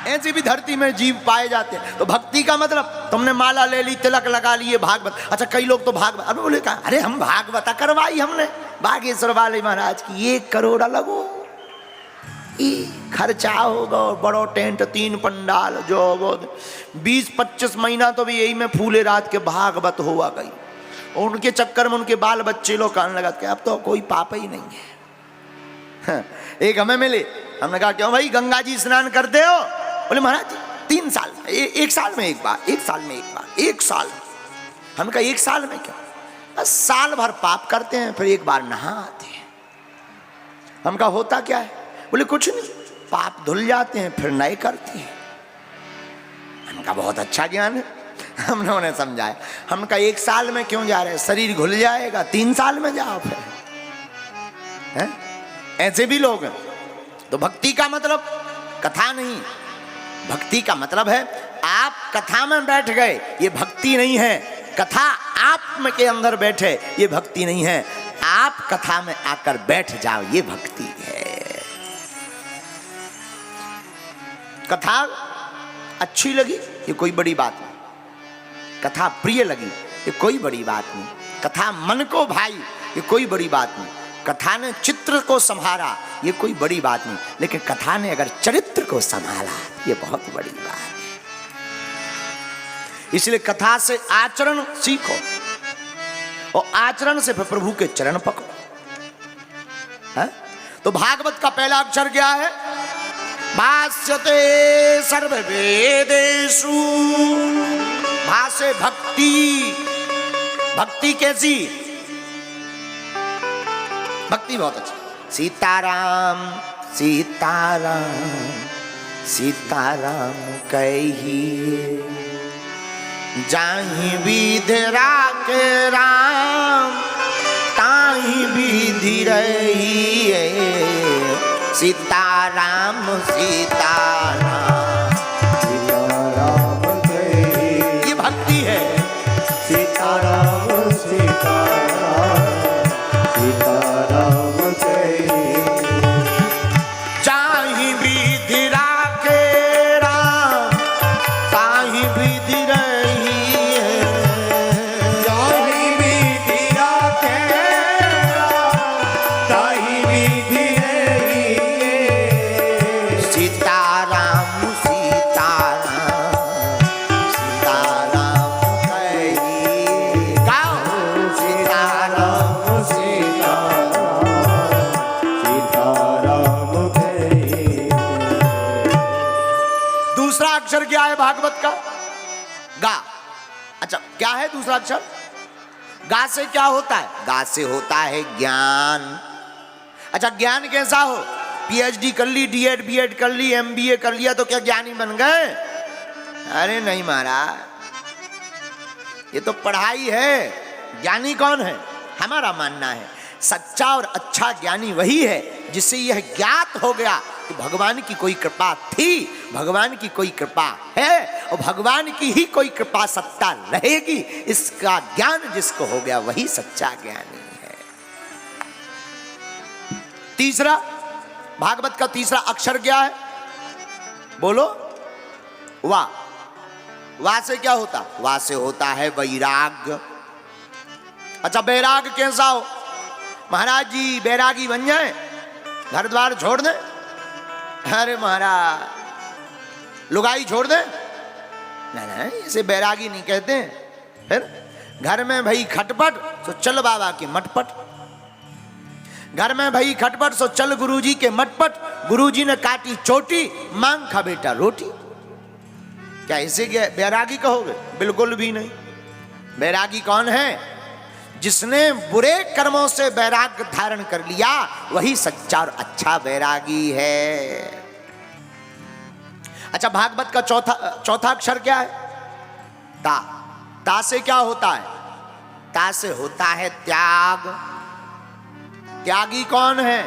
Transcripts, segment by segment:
ऐसी भी धरती में जीव पाए जाते हैं। तो भक्ति का मतलब तुमने माला ले ली, तिलक लगा लिए, भागवत। अच्छा कई लोग तो भागवत, अरे बोले कहा, अरे हम भागवत करवाई हमने बागेश्वर वाले महाराज की, 1 करोड़ लगो, खर्चा होगा, बड़ो टेंट, 3 पंडाल, जो 20-25 महीना तो भी यही में फूले रात के भागवत हुआ गई। और उनके चक्कर में उनके बाल बच्चे लोग कहने लगा कि अब तो कोई पाप ही नहीं है। एक हमें मिले, हमने कहा क्यों भाई गंगा जी स्नान करते हो? बोले महाराज 3 साल में, 1 साल में एक बार, 1 साल में एक बार, 1 साल। हमने कहा 1 साल में क्या? बस साल भर पाप करते हैं, फिर एक बार नहा आते हैं। हम कहा होता क्या है? बोले कुछ नहीं, पाप धुल जाते हैं फिर नए करते हैं। हमने कहा बहुत अच्छा ज्ञान है। हमने उन्हें समझाया। हमने कहा 1 साल में क्यों जा रहे हैं, शरीर घुल जाएगा, 3 साल में जाओ फिर। है? ऐसे भी लोग हैं। तो भक्ति का मतलब कथा नहीं, भक्ति का मतलब है आप कथा में बैठ गए, ये भक्ति नहीं है। कथा आप में के अंदर बैठे, ये भक्ति नहीं है। आप कथा में आकर बैठ जाओ, ये भक्ति है। कथा अच्छी लगी, ये कोई बड़ी बात नहीं। कथा प्रिय लगी, ये कोई बड़ी बात नहीं। कथा मन को भाई, ये कोई बड़ी बात नहीं। कथा ने चित्र को संभाला, ये कोई बड़ी बात नहीं। लेकिन कथा ने अगर चरित्र को संभाला, ये बहुत बड़ी बात है। इसलिए कथा से आचरण सीखो, और आचरण से फिर प्रभु के चरण पकड़ो। है? तो भागवत का पहला अक्षर क्या है? भाष्यते सर्ववेदेषु। भाष्य भक्ति। भक्ति कैसी? भक्ति बहुत अच्छी। सीताराम सीताराम सीताराम कहिए, जाहि विधि राखे राम, ताहि विधि रहिए। सीताराम सीताराम सीताराम कहिए, ये भक्ति है। सीताराम सीताराम सीताराम कहिए, जाहि विधि राखे राम, ताहि विधि रहिए। जाहि विधि राखे राम, ताहि विधि रहिए। सीताराम सीताराम सीताराम कहिए। गाओ सीताराम सीताराम सीताराम कहिए। दूसरा अक्षर क्या है भागवत का? गा। अच्छा क्या है दूसरा अक्षर? गा से क्या होता है? गा से होता है ज्ञान। अच्छा ज्ञान कैसा हो? पीएचडी कर ली, डीएड बीएड कर ली, एमबीए कर लिया तो क्या ज्ञानी बन गए? अरे नहीं महाराज, ये तो पढ़ाई है। ज्ञानी कौन है? हमारा मानना है सच्चा और अच्छा ज्ञानी वही है जिससे यह ज्ञात हो गया कि भगवान की कोई कृपा थी, भगवान की कोई कृपा है, और भगवान की ही कोई कृपा सत्ता रहेगी। इसका ज्ञान जिसको हो गया वही सच्चा ज्ञानी है। तीसरा, भागवत का तीसरा अक्षर क्या है? बोलो। वाह। वाह से क्या होता? वाह से होता है वैराग्य। अच्छा वैराग कैसा हो? महाराज जी बैरागी बन जाए, घर द्वार छोड़ दे। अरे महाराज लुगाई छोड़ दे? नहीं, इसे बैरागी नहीं कहते हैं। फिर घर में भाई खटपट तो चल बाबा के मटपट। घर में भाई खटपट सो चल गुरुजी के मटपट। गुरुजी ने काटी चोटी, मांग खा बेटा रोटी। क्या इसे बैरागी कहोगे? बिल्कुल भी नहीं। बैरागी कौन है? जिसने बुरे कर्मों से वैराग्य धारण कर लिया, वही सच्चा और अच्छा वैरागी है। अच्छा भागवत का चौथा अक्षर क्या है? ता। ता से क्या होता है? ता से होता है त्याग। त्यागी कौन है?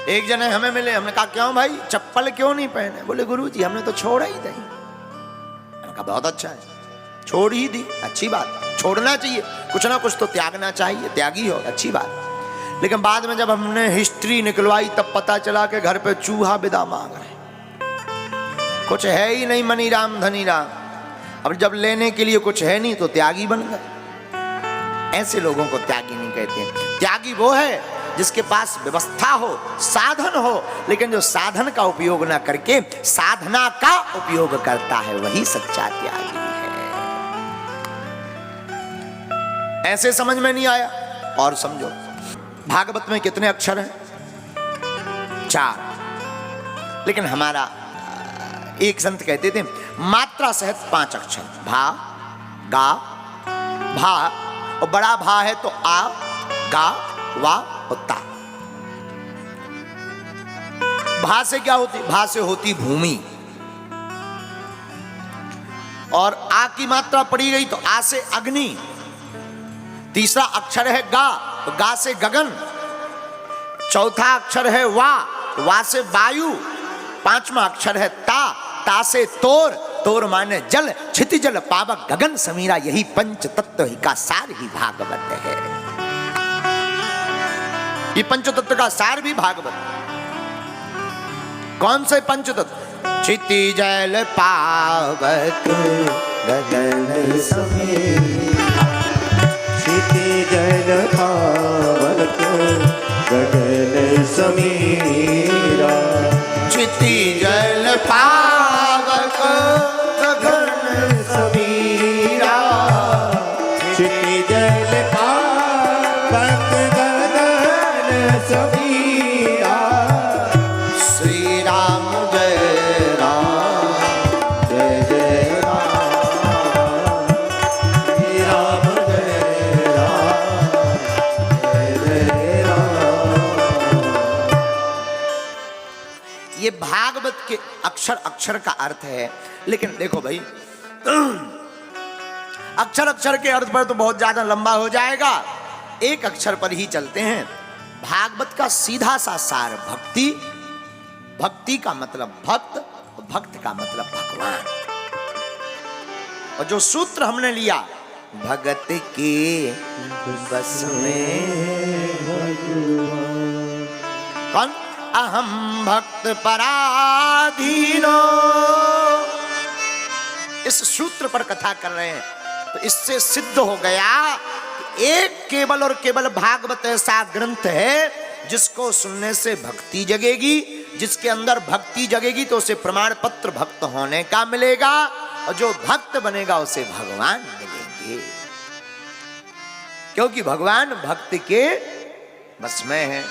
एक जने हमें मिले, हमने कहा क्यों भाई चप्पल क्यों नहीं पहने? बोले गुरुजी हमने तो छोड़ ही दी। मैंने कहा बहुत अच्छा है, छोड़ ही दी, अच्छी बात। छोड़ना चाहिए, कुछ ना कुछ तो त्यागना चाहिए, त्यागी हो, अच्छी बात। लेकिन बाद में जब हमने हिस्ट्री निकलवाई तब पता चला कि घर पे चूहा विदा मांग रहे। कुछ है ही नहीं मनी राम धनी राम, अब जब लेने के लिए कुछ है नहीं तो त्यागी बन गए। ऐसे लोगों को त्यागी नहीं कहते। त्यागी वो है जिसके पास व्यवस्था हो, साधन हो, लेकिन जो साधन का उपयोग ना करके साधना का उपयोग करता है, वही सच्चा त्यागी है। ऐसे समझ में नहीं आया और समझो, भागवत में कितने अक्षर हैं? 4। लेकिन हमारा एक संत कहते थे मात्रा सहित 5 अक्षर, भा, गा, भा, और बड़ा भा है तो आ, गा, वा और ता। भा से क्या होती? भा से होती भूमि, और आ की मात्रा पड़ी गई तो आ से अग्नि। तीसरा अक्षर है गा, तो गा से गगन। चौथा अक्षर है वा, वा से वायु। 5वां अक्षर है ता, ता से तोर, तोर माने जल। क्षिति जल पावक गगन समीरा, यही पंच तत्व ही का सार ही भागवत है। ये पंच तत्व का सार भी भागवत। कौन से पंच तत्व? क्षिति जल पावक गगन समीरा, क्षिति जल पावक गगन समीरा, क्षिति जल पावक गगन समीरा, क्षिति जल पावक गगन समीरा। श्री राम जय राम, जय जय राम, श्री राम जय राम, जय जय राम। ये भागवत के अक्षर अक्षर का अर्थ है। लेकिन देखो भाई, अक्षर अक्षर के अर्थ पर तो बहुत ज्यादा लंबा हो जाएगा, एक अक्षर पर ही चलते हैं। भागवत का सीधा सा सार भक्ति, भक्ति का मतलब भक्त, और भक्त का मतलब भगवान। और जो सूत्र हमने लिया, भगत के बस में कौन? अहम भक्त पराधीनो। इस सूत्र पर कथा कर रहे हैं, तो इससे सिद्ध हो गया कि एक केवल और केवल भागवत ऐसा ग्रंथ है जिसको सुनने से भक्ति जगेगी। जिसके अंदर भक्ति जगेगी तो उसे प्रमाण पत्र भक्त होने का मिलेगा, और जो भक्त बनेगा उसे भगवान मिलेंगे, क्योंकि भगवान भक्त के बस में है।